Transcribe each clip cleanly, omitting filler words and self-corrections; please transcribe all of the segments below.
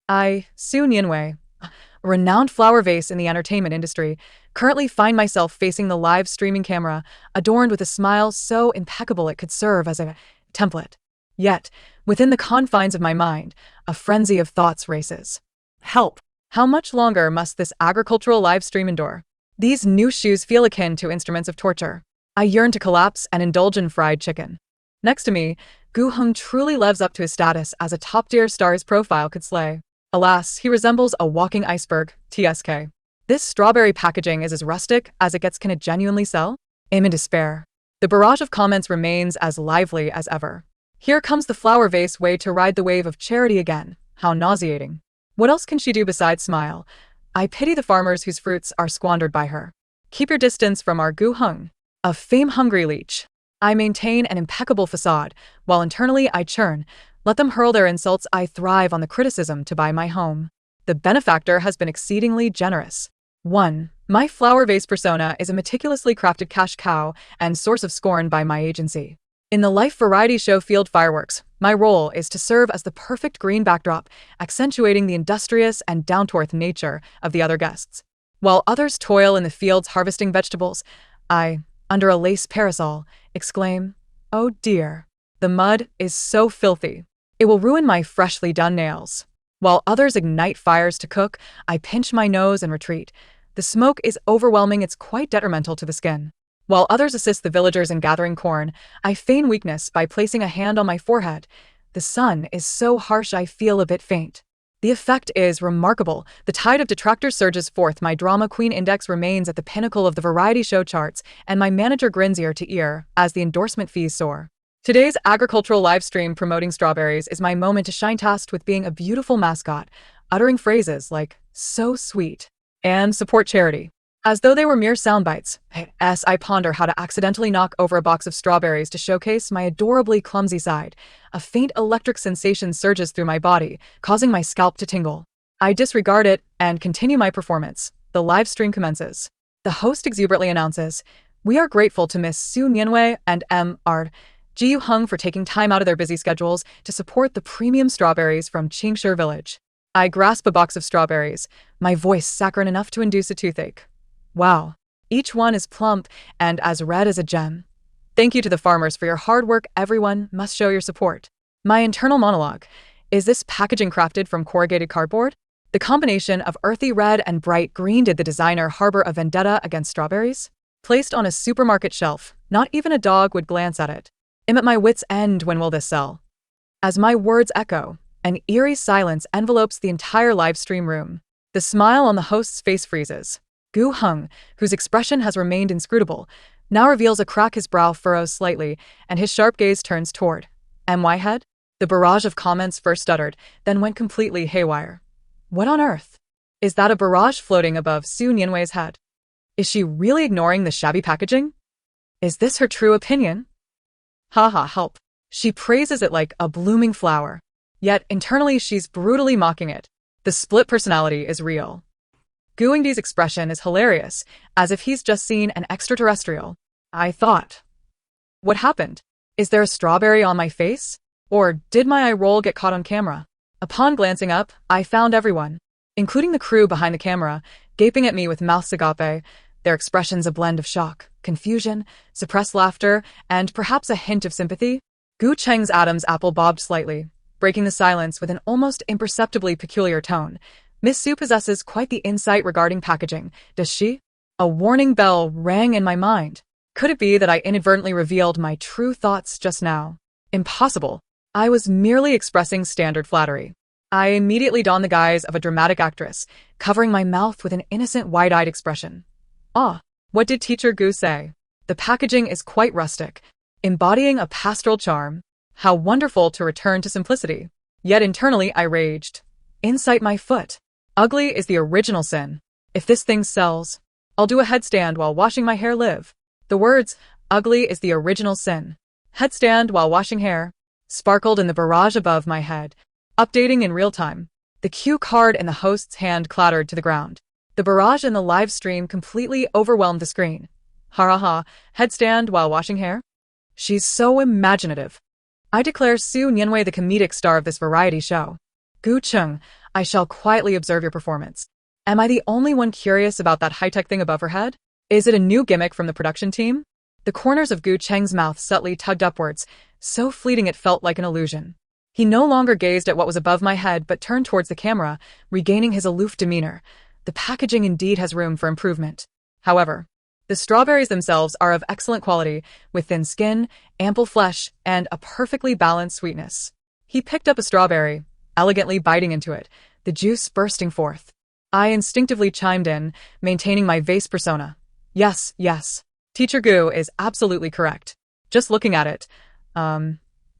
I, Su Nianwei, a renowned flower vase in the entertainment industry, currently find myself facing the live streaming camera, adorned with a smile so impeccable it could serve as a template. Yet, within the confines of my mind, a frenzy of thoughts races. Help! How much longer must this agricultural live stream endure? These new shoes feel akin to instruments of torture. I yearn to collapse and indulge in fried chicken. Next to me, Gu Heng truly lives up to his status as a top-tier star's profile could slay. Alas, he resembles a walking iceberg, TSK. This strawberry packaging is as rustic as it gets. Can it genuinely sell? I'm in despair. The barrage of comments remains as lively as ever. Here comes the flower vase way to ride the wave of charity again. How nauseating. What else can she do besides smile? I pity the farmers whose fruits are squandered by her. Keep your distance from our Gu Heng, a fame-hungry leech. I maintain an impeccable facade, while internally I churn. Let them hurl their insults, I thrive on the criticism to buy my home. The benefactor has been exceedingly generous. 1. My flower vase persona is a meticulously crafted cash cow and source of scorn by my agency. In the life variety show Field Fireworks, my role is to serve as the perfect green backdrop, accentuating the industrious and down-to-earth nature of the other guests. While others toil in the fields harvesting vegetables, I, under a lace parasol, exclaim, "Oh dear, the mud is so filthy. It will ruin my freshly done nails." While others ignite fires to cook, I pinch my nose and retreat. The smoke is overwhelming, it's quite detrimental to the skin. While others assist the villagers in gathering corn, I feign weakness by placing a hand on my forehead. The sun is so harsh I feel a bit faint. The effect is remarkable. The tide of detractors surges forth. My drama queen index remains at the pinnacle of the variety show charts, and my manager grins ear to ear as the endorsement fees soar. Today's agricultural live stream promoting strawberries is my moment to shine, tasked with being a beautiful mascot, uttering phrases like, "so sweet," and "support charity." As though they were mere sound bites, I ponder how to accidentally knock over a box of strawberries to showcase my adorably clumsy side. A faint electric sensation surges through my body, causing my scalp to tingle. I disregard it and continue my performance. The live stream commences. The host exuberantly announces, "We are grateful to Miss Su Nianwei and M.R. Ji Hung for taking time out of their busy schedules to support the premium strawberries from Qingshi Village." I grasp a box of strawberries, my voice saccharine enough to induce a toothache. Wow, each one is plump and as red as a gem. Thank you to the farmers for your hard work. Everyone must show your support. My internal monologue. Is this packaging crafted from corrugated cardboard? The combination of earthy red and bright green. Did the designer harbor a vendetta against strawberries? Placed on a supermarket shelf, not even a dog would glance at it. I'm at my wit's end. When will this sell? As my words echo, an eerie silence envelopes the entire live stream room. The smile on the host's face freezes. Gu Heng, whose expression has remained inscrutable, now reveals a crack. His brow furrows slightly, and his sharp gaze turns toward my head. The barrage of comments first stuttered, then went completely haywire. What on earth? Is that a barrage floating above Su Nianwei's head? Is she really ignoring the shabby packaging? Is this her true opinion? Haha, help. She praises it like a blooming flower. Yet internally she's brutally mocking it. The split personality is real. Gu Heng's expression is hilarious, as if he's just seen an extraterrestrial. I thought. What happened? Is there a strawberry on my face? Or did my eye roll get caught on camera? Upon glancing up, I found everyone, including the crew behind the camera, gaping at me with mouths agape, their expressions a blend of shock, confusion, suppressed laughter, and perhaps a hint of sympathy. Gu Cheng's Adam's apple bobbed slightly, breaking the silence with an almost imperceptibly peculiar tone. Miss Su possesses quite the insight regarding packaging, does she? A warning bell rang in my mind. Could it be that I inadvertently revealed my true thoughts just now? Impossible. I was merely expressing standard flattery. I immediately donned the guise of a dramatic actress, covering my mouth with an innocent wide-eyed expression. Ah, what did Teacher Gu say? The packaging is quite rustic, embodying a pastoral charm. How wonderful to return to simplicity. Yet internally I raged. Incite my foot. Ugly is the original sin. If this thing sells, I'll do a headstand while washing my hair. Live. The words, "ugly is the original sin. Headstand while washing hair," sparkled in the barrage above my head, updating in real time. The cue card in the host's hand clattered to the ground. The barrage in the live stream completely overwhelmed the screen. Ha ha ha, headstand while washing hair? She's so imaginative. I declare Su Nianwei the comedic star of this variety show. Gu Cheng, I shall quietly observe your performance. Am I the only one curious about that high-tech thing above her head? Is it a new gimmick from the production team? The corners of Gu Cheng's mouth subtly tugged upwards, so fleeting it felt like an illusion. He no longer gazed at what was above my head but turned towards the camera, regaining his aloof demeanor. The packaging indeed has room for improvement. However, the strawberries themselves are of excellent quality, with thin skin, ample flesh, and a perfectly balanced sweetness. He picked up a strawberry, elegantly biting into it, the juice bursting forth. I instinctively chimed in, maintaining my vase persona. Yes, yes. Teacher Gu is absolutely correct. Just looking at it,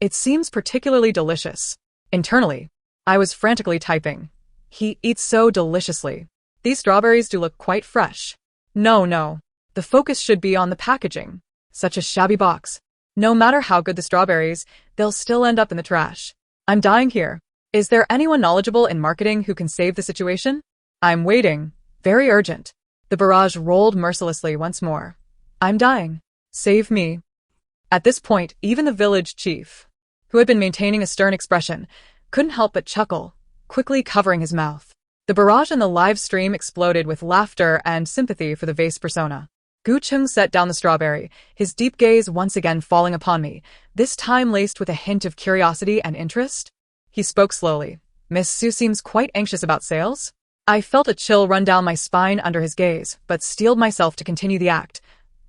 it seems particularly delicious. Internally, I was frantically typing. He eats so deliciously. These strawberries do look quite fresh. No. The focus should be on the packaging. Such a shabby box. No matter how good the strawberries, they'll still end up in the trash. I'm dying here. Is there anyone knowledgeable in marketing who can save the situation? I'm waiting. Very urgent. The barrage rolled mercilessly once more. I'm dying. Save me. At this point, even the village chief, who had been maintaining a stern expression, couldn't help but chuckle, quickly covering his mouth. The barrage in the live stream exploded with laughter and sympathy for the vase persona. Gu Chung set down the strawberry, his deep gaze once again falling upon me, this time laced with a hint of curiosity and interest. He spoke slowly. Miss Su seems quite anxious about sales? I felt a chill run down my spine under his gaze, but steeled myself to continue the act.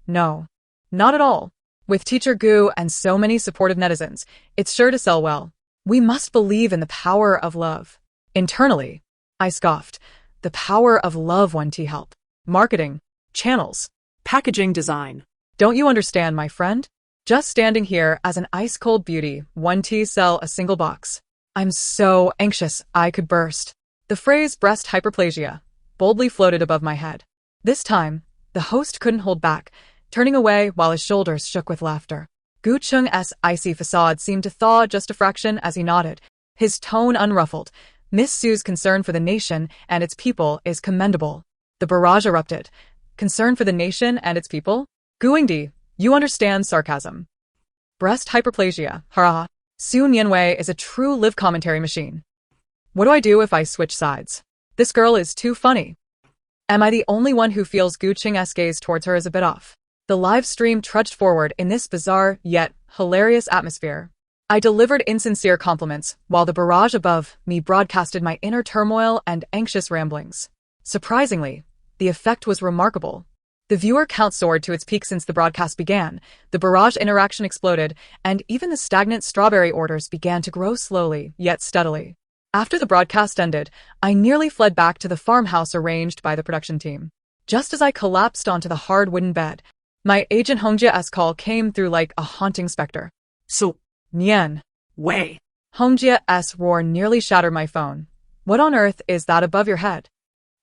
No. Not at all. With Teacher Gu and so many supportive netizens, it's sure to sell well. We must believe in the power of love. Internally, I scoffed. The power of love, 1T help. Marketing. Channels. Packaging design. Don't you understand, my friend? Just standing here as an ice-cold beauty, 1T sell a single box. I'm so anxious I could burst. The phrase breast hyperplasia boldly floated above my head. This time, the host couldn't hold back, turning away while his shoulders shook with laughter. Gu Cheng's icy facade seemed to thaw just a fraction as he nodded, his tone unruffled. Miss Su's concern for the nation and its people is commendable. The barrage erupted. Concern for the nation and its people? Guingdi, you understand sarcasm. Breast hyperplasia, hurrah. Su Nianwei is a true live commentary machine. What do I do if I switch sides? This girl is too funny. Am I the only one who feels Gu Cheng's gaze towards her is a bit off? The live stream trudged forward in this bizarre, yet hilarious atmosphere. I delivered insincere compliments, while the barrage above me broadcasted my inner turmoil and anxious ramblings. Surprisingly, the effect was remarkable. The viewer count soared to its peak since the broadcast began, the barrage interaction exploded, and even the stagnant strawberry orders began to grow slowly, yet steadily. After the broadcast ended, I nearly fled back to the farmhouse arranged by the production team. Just as I collapsed onto the hard wooden bed, my agent Hongjia's call came through like a haunting specter. So, Nian. Wei. Hongjia's roar nearly shattered my phone. What on earth is that above your head?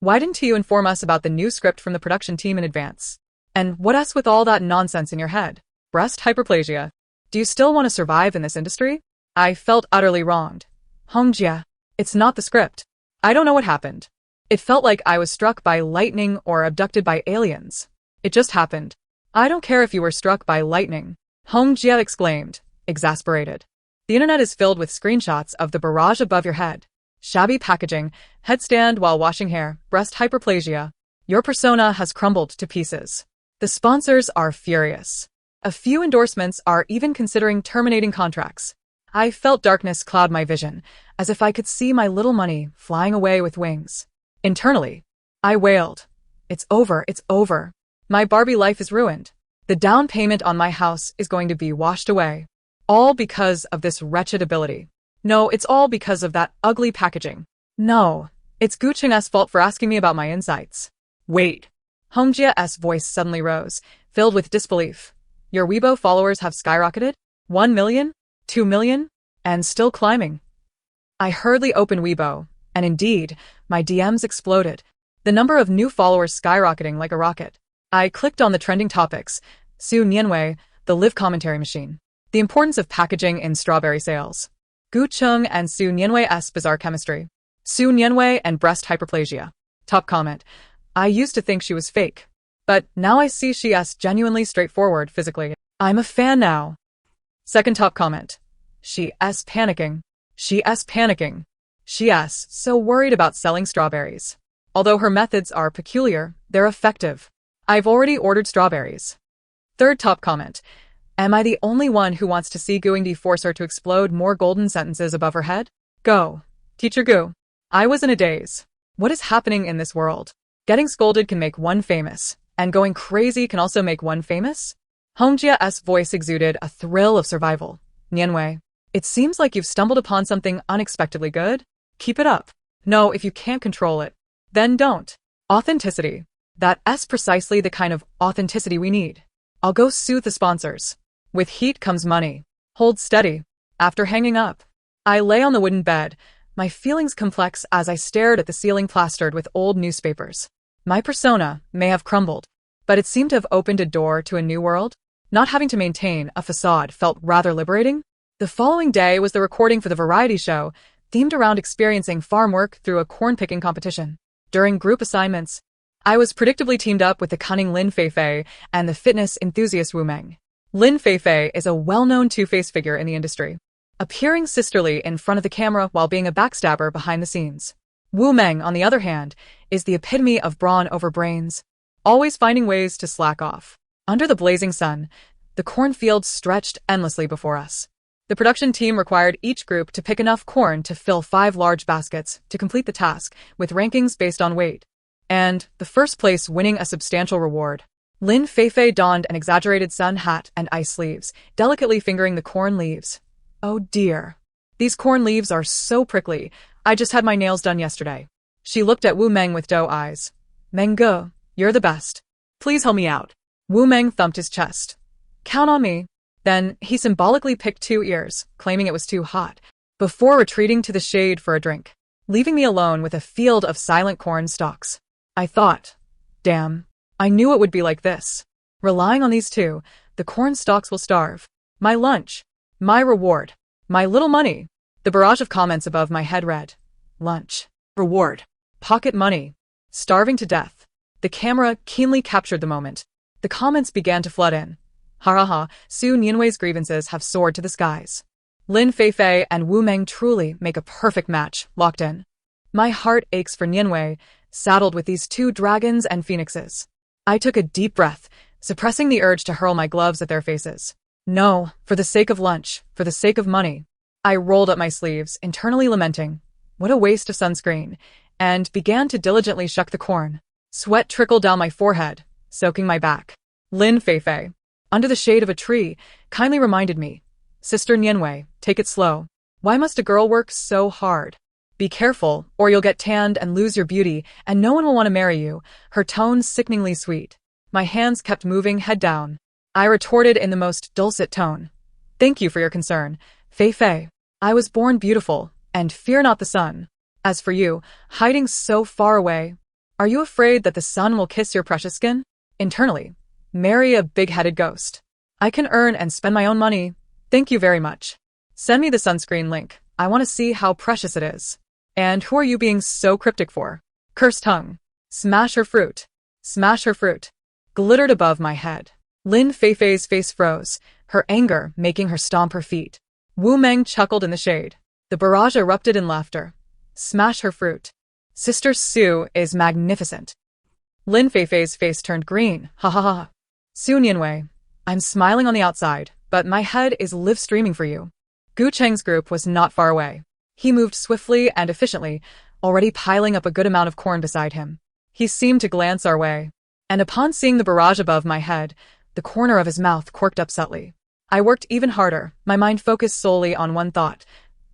Why didn't you inform us about the new script from the production team in advance? And what's with all that nonsense in your head? Breast hyperplasia. Do you still want to survive in this industry? I felt utterly wronged. Hongjia, it's not the script. I don't know what happened. It felt like I was struck by lightning or abducted by aliens. It just happened. I don't care if you were struck by lightning. Hongjia exclaimed, exasperated. The internet is filled with screenshots of the barrage above your head. Shabby packaging, headstand while washing hair, breast hyperplasia. Your persona has crumbled to pieces. The sponsors are furious. A few endorsements are even considering terminating contracts. I felt darkness cloud my vision, as if I could see my little money flying away with wings. Internally, I wailed. It's over, it's over. My Barbie life is ruined. The down payment on my house is going to be washed away. All because of this wretched ability. No, it's all because of that ugly packaging. No, it's Gu Cheng's fault for asking me about my insights. Wait. Hongjia's voice suddenly rose, filled with disbelief. Your Weibo followers have skyrocketed? 1 million? 2 million? And still climbing. I hurriedly opened Weibo, and indeed, my DMs exploded, the number of new followers skyrocketing like a rocket. I clicked on the trending topics, Su Nianwei, the live commentary machine, the importance of packaging in strawberry sales, Gu Cheng and Su Nianwei's bizarre chemistry, Su Nianwei and breast hyperplasia. Top comment. I used to think she was fake, but now I see she's genuinely straightforward physically. I'm a fan now. Second top comment. She's panicking. She's panicking. She asks, so worried about selling strawberries. Although her methods are peculiar, they're effective. I've already ordered strawberries. Third top comment. Am I the only one who wants to see Gooing force her to explode more golden sentences above her head? Go. Teacher Goo. I was in a daze. What is happening in this world? Getting scolded can make one famous, and going crazy can also make one famous? Hongjia's voice exuded a thrill of survival. Nianwei. It seems like you've stumbled upon something unexpectedly good. Keep it up. No, if you can't control it, then don't. Authenticity. That's precisely the kind of authenticity we need. I'll go soothe the sponsors. With heat comes money. Hold steady. After hanging up, I lay on the wooden bed, my feelings complex as I stared at the ceiling plastered with old newspapers. My persona may have crumbled, but it seemed to have opened a door to a new world. Not having to maintain a facade felt rather liberating. The following day was the recording for the variety show, themed around experiencing farm work through a corn-picking competition. During group assignments, I was predictably teamed up with the cunning Lin Feifei and the fitness enthusiast Wu Meng. Lin Feifei is a well-known two-faced figure in the industry, appearing sisterly in front of the camera while being a backstabber behind the scenes. Wu Meng, on the other hand, is the epitome of brawn over brains, always finding ways to slack off. Under the blazing sun, the cornfield stretched endlessly before us. The production team required each group to pick enough corn to fill 5 large baskets to complete the task, with rankings based on weight, and the first place winning a substantial reward. Lin Feifei donned an exaggerated sun hat and ice sleeves, delicately fingering the corn leaves. Oh dear. These corn leaves are so prickly. I just had my nails done yesterday. She looked at Wu Meng with doe eyes. Meng Ge, you're the best. Please help me out. Wu Meng thumped his chest. Count on me. Then he symbolically picked 2 ears, claiming it was too hot, before retreating to the shade for a drink, leaving me alone with a field of silent corn stalks. I thought, damn, I knew it would be like this. Relying on these 2, the corn stalks will starve. My lunch. My reward. My little money. The barrage of comments above my head read, lunch. Reward. Pocket money. Starving to death. The camera keenly captured the moment. The comments began to flood in. Ha ha ha, Su Nianwei's grievances have soared to the skies. Lin Feifei and Wu Meng truly make a perfect match, locked in. My heart aches for Nianwei, saddled with these 2 dragons and phoenixes. I took a deep breath, suppressing the urge to hurl my gloves at their faces. No, for the sake of lunch, for the sake of money. I rolled up my sleeves, internally lamenting, what a waste of sunscreen, and began to diligently shuck the corn. Sweat trickled down my forehead, soaking my back. Lin Feifei, under the shade of a tree, kindly reminded me, Sister Nianwei, take it slow. Why must a girl work so hard? Be careful, or you'll get tanned and lose your beauty, and no one will want to marry you, her tone sickeningly sweet. My hands kept moving head down. I retorted in the most dulcet tone. Thank you for your concern, Feifei. I was born beautiful, and fear not the sun. As for you, hiding so far away, are you afraid that the sun will kiss your precious skin? Internally, marry a big-headed ghost. I can earn and spend my own money. Thank you very much. Send me the sunscreen link. I want to see how precious it is. And who are you being so cryptic for? Cursed tongue. Smash her fruit. Smash her fruit. Glittered above my head. Lin Feifei's face froze, her anger making her stomp her feet. Wu Meng chuckled in the shade. The barrage erupted in laughter. Smash her fruit. Sister Su is magnificent. Lin Feifei's face turned green. Ha ha ha. Su Nianwei, I'm smiling on the outside, but my head is live streaming for you. Gu Cheng's group was not far away. He moved swiftly and efficiently, already piling up a good amount of corn beside him. He seemed to glance our way, and upon seeing the barrage above my head, the corner of his mouth quirked up subtly. I worked even harder, my mind focused solely on one thought.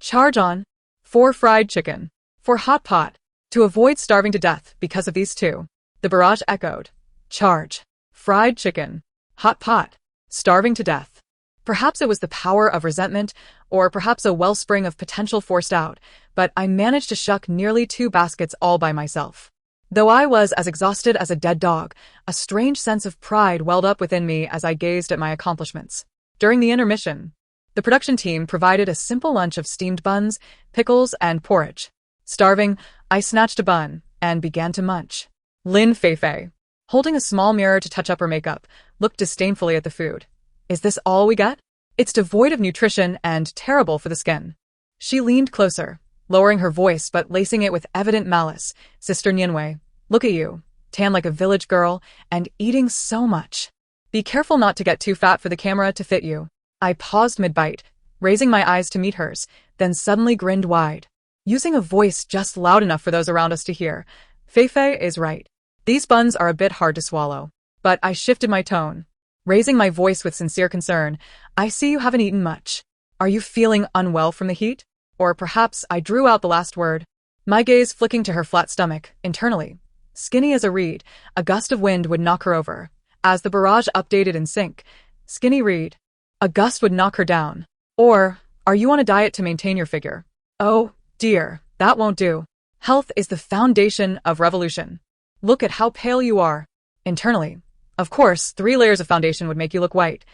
Charge on. 4 fried chicken. 4 hot pot. To avoid starving to death because of these 2. The barrage echoed. Charge. Fried chicken. Hot pot. Starving to death. Perhaps it was the power of resentment, or perhaps a wellspring of potential forced out, but I managed to shuck nearly 2 baskets all by myself. Though I was as exhausted as a dead dog, a strange sense of pride welled up within me as I gazed at my accomplishments. During the intermission, the production team provided a simple lunch of steamed buns, pickles, and porridge. Starving, I snatched a bun and began to munch. Lin Feifei, holding a small mirror to touch up her makeup, looked disdainfully at the food. Is this all we get? It's devoid of nutrition and terrible for the skin. She leaned closer, lowering her voice but lacing it with evident malice. Sister Nianwei, look at you, tan like a village girl, and eating so much. Be careful not to get too fat for the camera to fit you. I paused mid-bite, raising my eyes to meet hers, then suddenly grinned wide. Using a voice just loud enough for those around us to hear. Feifei is right. These buns are a bit hard to swallow. But I shifted my tone. Raising my voice with sincere concern, I see you haven't eaten much. Are you feeling unwell from the heat? Or perhaps I drew out the last word. My gaze flicking to her flat stomach, internally. Skinny as a reed, a gust of wind would knock her over. As the barrage updated in sync, skinny reed. A gust would knock her down. Or, are you on a diet to maintain your figure? Oh, dear, that won't do. Health is the foundation of revolution. Look at how pale you are. Internally. Of course, 3 layers of foundation would make you look white.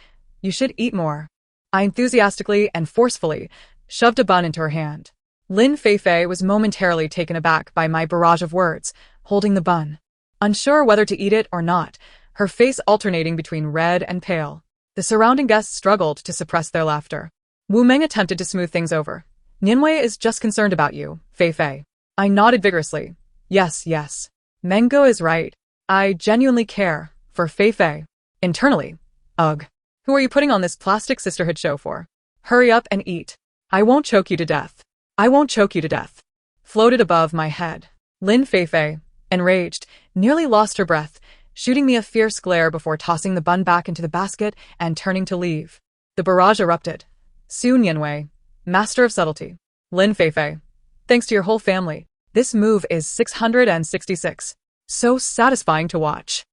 You should eat more. I enthusiastically and forcefully shoved a bun into her hand. Lin Feifei was momentarily taken aback by my barrage of words, holding the bun. Unsure whether to eat it or not, her face alternating between red and pale. The surrounding guests struggled to suppress their laughter. Wu Meng attempted to smooth things over. Nianwei is just concerned about you, Feifei. I nodded vigorously. Yes, yes. Mengo is right. I genuinely care for Feifei. Internally. Ugh. Who are you putting on this plastic sisterhood show for? Hurry up and eat. I won't choke you to death. I won't choke you to death. Floated above my head. Lin Feifei, enraged, nearly lost her breath, shooting me a fierce glare before tossing the bun back into the basket and turning to leave. The barrage erupted. Su Nianwei, master of subtlety. Lin Feifei, thanks to your whole family. This move is 666. So satisfying to watch.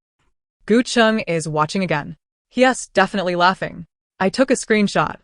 Gu Cheng is watching again. Yes, definitely laughing. I took a screenshot.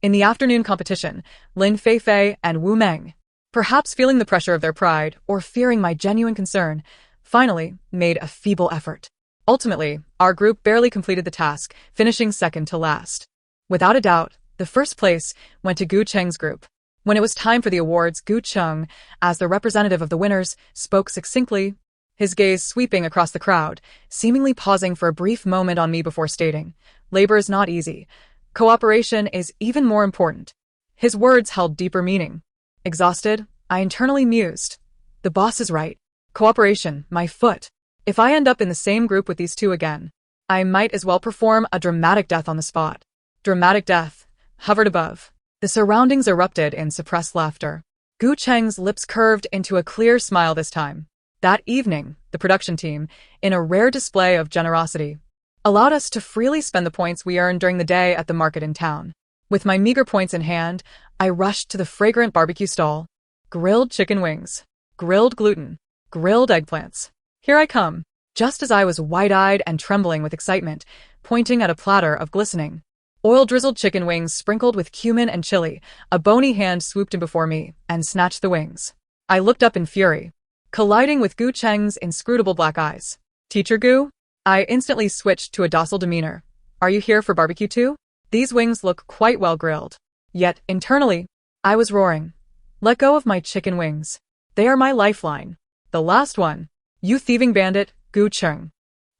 In the afternoon competition, Lin Feifei and Wu Meng, perhaps feeling the pressure of their pride or fearing my genuine concern, finally made a feeble effort. Ultimately, our group barely completed the task, finishing second to last. Without a doubt, the first place went to Gu Cheng's group. When it was time for the awards, Gu Cheng, as the representative of the winners, spoke succinctly, his gaze sweeping across the crowd, seemingly pausing for a brief moment on me before stating, "Labor is not easy. Cooperation is even more important." His words held deeper meaning. Exhausted, I internally mused. The boss is right. Cooperation, my foot. If I end up in the same group with these two again, I might as well perform a dramatic death on the spot. Dramatic death hovered above. The surroundings erupted in suppressed laughter. Gu Cheng's lips curved into a clear smile this time. That evening, the production team, in a rare display of generosity, allowed us to freely spend the points we earned during the day at the market in town. With my meager points in hand, I rushed to the fragrant barbecue stall. Grilled chicken wings, grilled gluten, grilled eggplants. Here I come. Just as I was wide-eyed and trembling with excitement, pointing at a platter of glistening, oil-drizzled chicken wings sprinkled with cumin and chili, a bony hand swooped in before me and snatched the wings. I looked up in fury, colliding with Gu Cheng's inscrutable black eyes. "Teacher Gu?" I instantly switched to a docile demeanor. "Are you here for barbecue too? These wings look quite well grilled." Yet, internally, I was roaring. Let go of my chicken wings. They are my lifeline. The last one. You thieving bandit, Gu Cheng.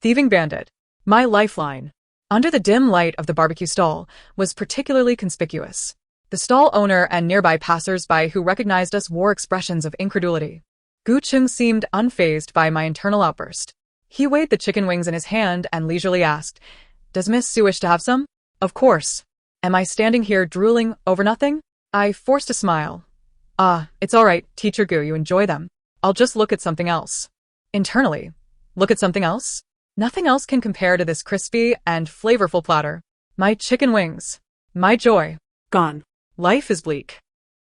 Thieving bandit. My lifeline. Under the dim light of the barbecue stall was particularly conspicuous. The stall owner and nearby passers-by who recognized us wore expressions of incredulity. Gu Cheng seemed unfazed by my internal outburst. He weighed the chicken wings in his hand and leisurely asked, "Does Miss Su wish to have some?" "Of course. Am I standing here drooling over nothing?" I forced a smile. It's all right, Teacher Gu, you enjoy them. I'll just look at something else." Internally, look at something else? Nothing else can compare to this crispy and flavorful platter. My chicken wings. My joy. Gone. Life is bleak.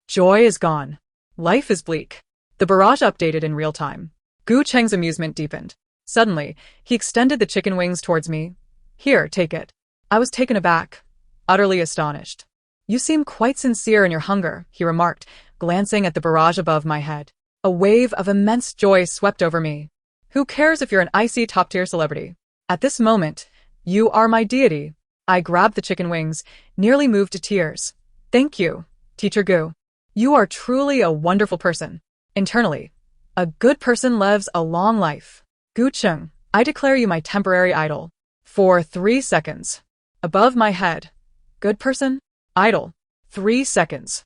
Joy is gone. Life is bleak. The barrage updated in real time. Gu Cheng's amusement deepened. Suddenly, he extended the chicken wings towards me. "Here, take it." I was taken aback, utterly astonished. "You seem quite sincere in your hunger," he remarked, glancing at the barrage above my head. A wave of immense joy swept over me. Who cares if you're an icy top-tier celebrity? At this moment, you are my deity. I grabbed the chicken wings, nearly moved to tears. "Thank you, Teacher Gu. You are truly a wonderful person." Internally, a good person lives a long life. "Gu Cheng, I declare you my temporary idol." For 3 seconds. Above my head. Good person? Idol. 3 seconds.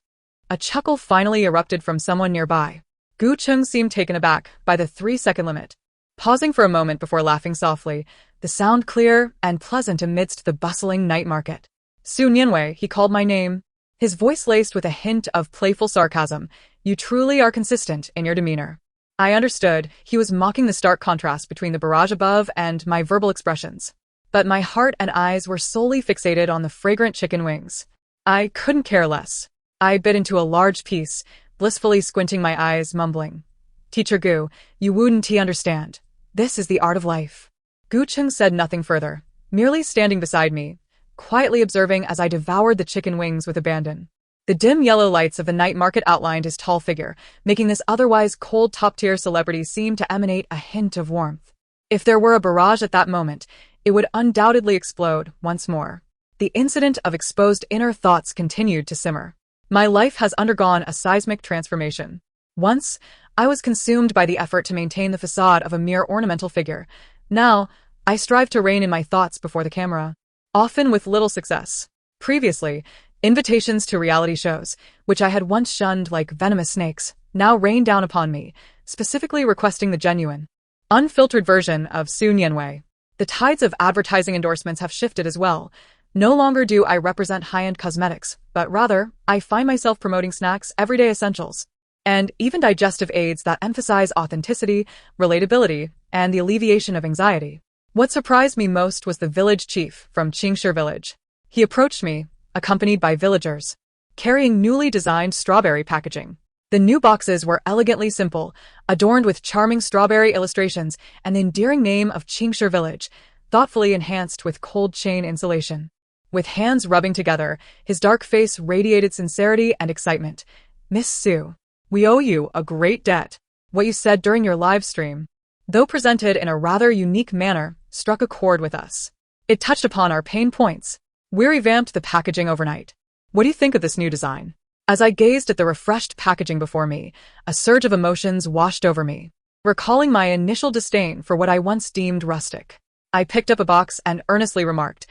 A chuckle finally erupted from someone nearby. Gu Chung seemed taken aback by the 3-second limit. Pausing for a moment before laughing softly, the sound clear and pleasant amidst the bustling night market. Su Nianwei, he called my name, his voice laced with a hint of playful sarcasm. You truly are consistent in your demeanor. I understood he was mocking the stark contrast between the barrage above and my verbal expressions. But my heart and eyes were solely fixated on the fragrant chicken wings. I couldn't care less. I bit into a large piece, blissfully squinting my eyes, mumbling, Teacher Gu, you wouldn't understand. This is the art of life. Gu Chung said nothing further, merely standing beside me, quietly observing as I devoured the chicken wings with abandon. The dim yellow lights of the night market outlined his tall figure, making this otherwise cold top-tier celebrity seem to emanate a hint of warmth. If there were a barrage at that moment, it would undoubtedly explode once more. The incident of exposed inner thoughts continued to simmer. My life has undergone a seismic transformation. Once, I was consumed by the effort to maintain the facade of a mere ornamental figure. Now, I strive to rein in my thoughts before the camera, often with little success. Previously, invitations to reality shows, which I had once shunned like venomous snakes, now rained down upon me, specifically requesting the genuine, unfiltered version of Su Nianwei. The tides of advertising endorsements have shifted as well. No longer do I represent high-end cosmetics, but rather, I find myself promoting snacks, everyday essentials, and even digestive aids that emphasize authenticity, relatability, and the alleviation of anxiety. What surprised me most was the village chief from Qingshi village. He approached me, accompanied by villagers, carrying newly designed strawberry packaging. The new boxes were elegantly simple, adorned with charming strawberry illustrations and the endearing name of Qingshi village, thoughtfully enhanced with cold chain insulation. With hands rubbing together, his dark face radiated sincerity and excitement. Miss Su, we owe you a great debt. What you said during your live stream, though presented in a rather unique manner, struck a chord with us. It touched upon our pain points. We revamped the packaging overnight. What do you think of this new design? As I gazed at the refreshed packaging before me, a surge of emotions washed over me, recalling my initial disdain for what I once deemed rustic. I picked up a box and earnestly remarked,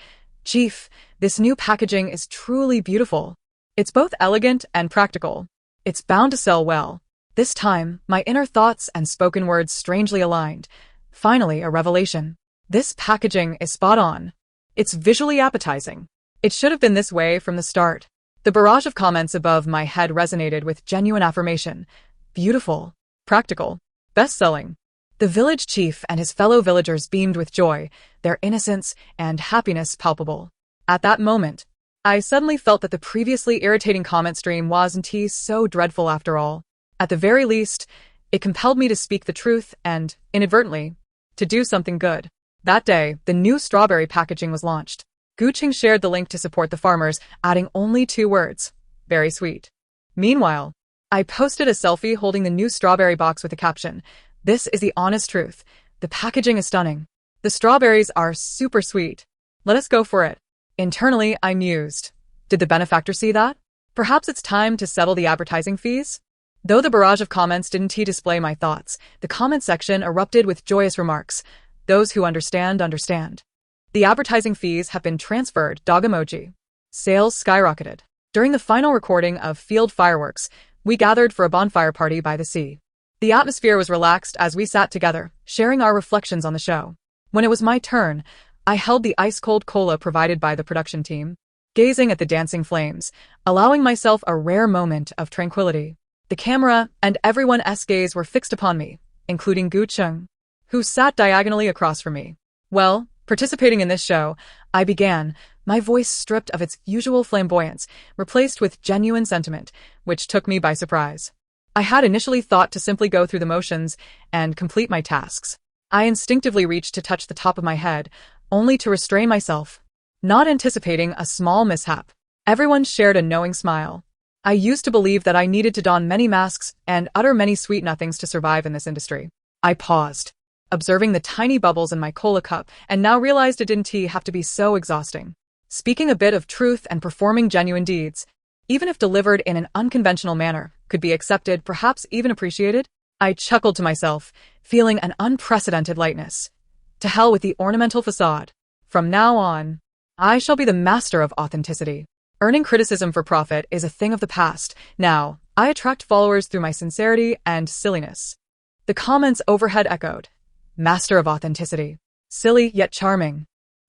Chief, this new packaging is truly beautiful. It's both elegant and practical. It's bound to sell well. This time, my inner thoughts and spoken words strangely aligned. Finally, a revelation. This packaging is spot on. It's visually appetizing. It should have been this way from the start. The barrage of comments above my head resonated with genuine affirmation. Beautiful. Practical. Best-selling. The village chief and his fellow villagers beamed with joy, their innocence and happiness palpable. At that moment, I suddenly felt that the previously irritating comment stream wasn't so dreadful after all. At the very least, it compelled me to speak the truth and, inadvertently, to do something good. That day, the new strawberry packaging was launched. Gu Qing shared the link to support the farmers, adding only 2 words. Very sweet. Meanwhile, I posted a selfie holding the new strawberry box with the caption, This is the honest truth. The packaging is stunning. The strawberries are super sweet. Let us go for it. Internally, I mused. Did the benefactor see that? Perhaps it's time to settle the advertising fees? Though the barrage of comments didn't display my thoughts, the comment section erupted with joyous remarks. Those who understand, understand. The advertising fees have been transferred, dog emoji. Sales skyrocketed. During the final recording of Field Fireworks, we gathered for a bonfire party by the sea. The atmosphere was relaxed as we sat together, sharing our reflections on the show. When it was my turn, I held the ice-cold cola provided by the production team, gazing at the dancing flames, allowing myself a rare moment of tranquility. The camera and everyone's gaze were fixed upon me, including Gu Chung, who sat diagonally across from me. Well, participating in this show, I began, my voice stripped of its usual flamboyance, replaced with genuine sentiment, which took me by surprise. I had initially thought to simply go through the motions and complete my tasks. I instinctively reached to touch the top of my head, only to restrain myself, not anticipating a small mishap. Everyone shared a knowing smile. I used to believe that I needed to don many masks and utter many sweet nothings to survive in this industry. I paused, observing the tiny bubbles in my cola cup, and now realized it didn't have to be so exhausting. Speaking a bit of truth and performing genuine deeds, even if delivered in an unconventional manner, could be accepted, perhaps even appreciated. I chuckled to myself, feeling an unprecedented lightness. To hell with the ornamental facade. From now on, I shall be the master of authenticity. Earning criticism for profit is a thing of the past. Now, I attract followers through my sincerity and silliness. The comments overhead echoed. Master of authenticity. Silly yet charming.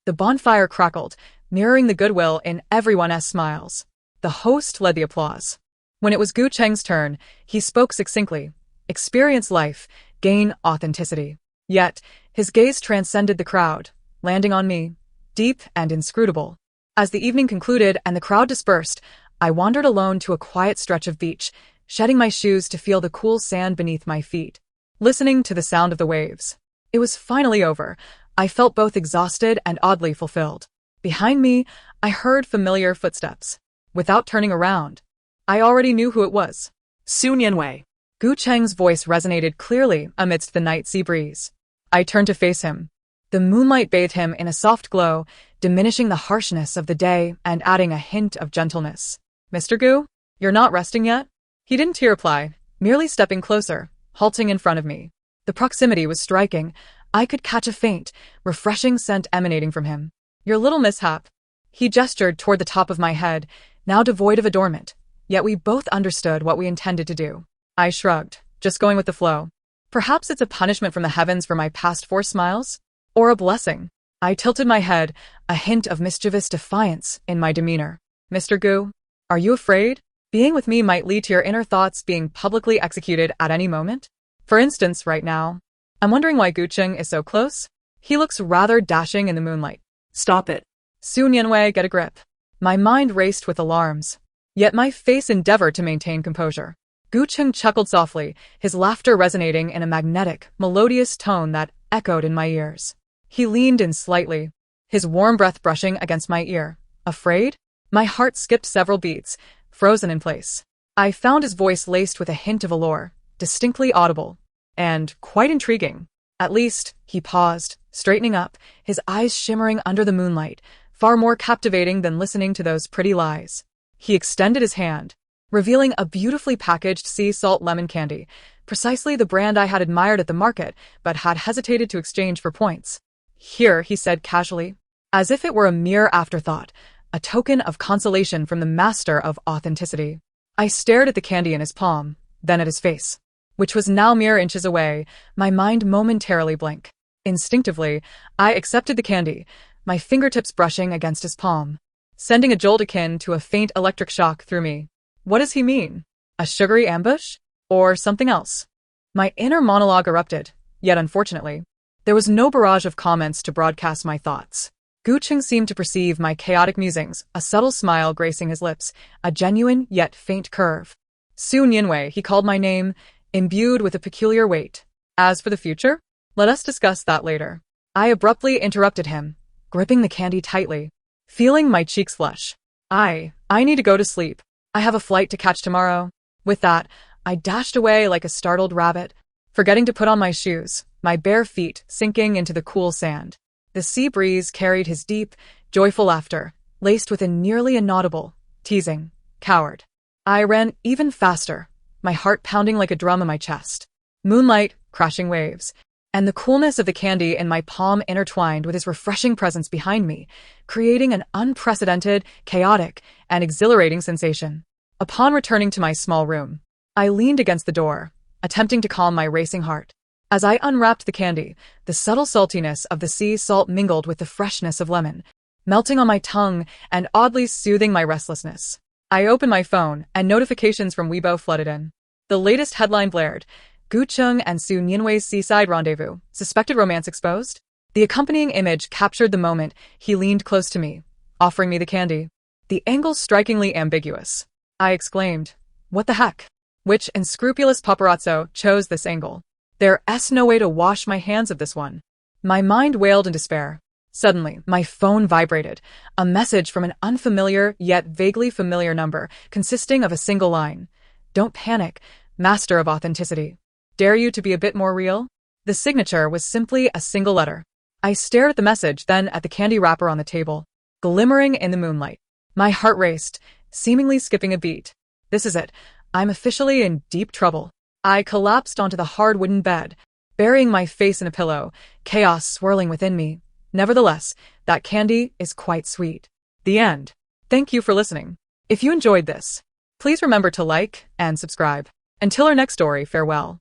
The bonfire crackled, mirroring the goodwill in everyone's smiles. The host led the applause. When it was Gu Cheng's turn, he spoke succinctly. Experience life, gain authenticity. Yet, his gaze transcended the crowd, landing on me, deep and inscrutable. As the evening concluded and the crowd dispersed, I wandered alone to a quiet stretch of beach, shedding my shoes to feel the cool sand beneath my feet, listening to the sound of the waves. It was finally over. I felt both exhausted and oddly fulfilled. Behind me, I heard familiar footsteps. Without turning around, I already knew who it was. Su Nianwei. Gu Cheng's voice resonated clearly amidst the night sea breeze. I turned to face him. The moonlight bathed him in a soft glow, diminishing the harshness of the day and adding a hint of gentleness. Mr. Gu, you're not resting yet? He didn't reply, merely stepping closer, halting in front of me. The proximity was striking. I could catch a faint, refreshing scent emanating from him. Your little mishap. He gestured toward the top of my head, now devoid of adornment, yet we both understood what we intended to do. I shrugged, just going with the flow. Perhaps it's a punishment from the heavens for my past 4 smiles? Or a blessing? I tilted my head, a hint of mischievous defiance in my demeanor. Mr. Gu, are you afraid? Being with me might lead to your inner thoughts being publicly executed at any moment? For instance, right now, I'm wondering why Gu Cheng is so close. He looks rather dashing in the moonlight. Stop it. Su Nianwei, get a grip. My mind raced with alarms, yet my face endeavored to maintain composure. Gu Cheng chuckled softly, his laughter resonating in a magnetic, melodious tone that echoed in my ears. He leaned in slightly, his warm breath brushing against my ear. Afraid? My heart skipped several beats, frozen in place. I found his voice laced with a hint of allure, distinctly audible, and quite intriguing. At least, he paused, straightening up, his eyes shimmering under the moonlight, far more captivating than listening to those pretty lies. He extended his hand, revealing a beautifully packaged sea salt lemon candy, precisely the brand I had admired at the market but had hesitated to exchange for points. Here, he said casually, as if it were a mere afterthought, a token of consolation from the master of authenticity. I stared at the candy in his palm, then at his face, which was now mere inches away, my mind momentarily blank. Instinctively, I accepted the candy, my fingertips brushing against his palm, sending a jolt akin to a faint electric shock through me. What does he mean? A sugary ambush? Or something else? My inner monologue erupted, yet unfortunately, there was no barrage of comments to broadcast my thoughts. Gu Cheng seemed to perceive my chaotic musings, a subtle smile gracing his lips, a genuine yet faint curve. Su Nianwei, he called my name, imbued with a peculiar weight. As for the future, let us discuss that later. I abruptly interrupted him, gripping the candy tightly, feeling my cheeks flush. I need to go to sleep. I have a flight to catch tomorrow. With that, I dashed away like a startled rabbit, forgetting to put on my shoes, my bare feet sinking into the cool sand. The sea breeze carried his deep, joyful laughter, laced with a nearly inaudible, teasing, coward. I ran even faster, my heart pounding like a drum in my chest. Moonlight, crashing waves, and the coolness of the candy in my palm intertwined with his refreshing presence behind me, creating an unprecedented, chaotic, and exhilarating sensation. Upon returning to my small room, I leaned against the door, attempting to calm my racing heart. As I unwrapped the candy, the subtle saltiness of the sea salt mingled with the freshness of lemon, melting on my tongue and oddly soothing my restlessness. I opened my phone, and notifications from Weibo flooded in. The latest headline blared: Gu Cheng and Su Nianwei's seaside rendezvous, suspected romance exposed? The accompanying image captured the moment he leaned close to me, offering me the candy. The angle strikingly ambiguous. I exclaimed, what the heck? Which unscrupulous paparazzo chose this angle? There's no way to wash my hands of this one. My mind wailed in despair. Suddenly, my phone vibrated, a message from an unfamiliar yet vaguely familiar number consisting of a single line. Don't panic, master of authenticity. Dare you to be a bit more real? The signature was simply a single letter. I stared at the message, then at the candy wrapper on the table, glimmering in the moonlight. My heart raced, seemingly skipping a beat. This is it. I'm officially in deep trouble. I collapsed onto the hard wooden bed, burying my face in a pillow, chaos swirling within me. Nevertheless, that candy is quite sweet. The end. Thank you for listening. If you enjoyed this, please remember to like and subscribe. Until our next story, farewell.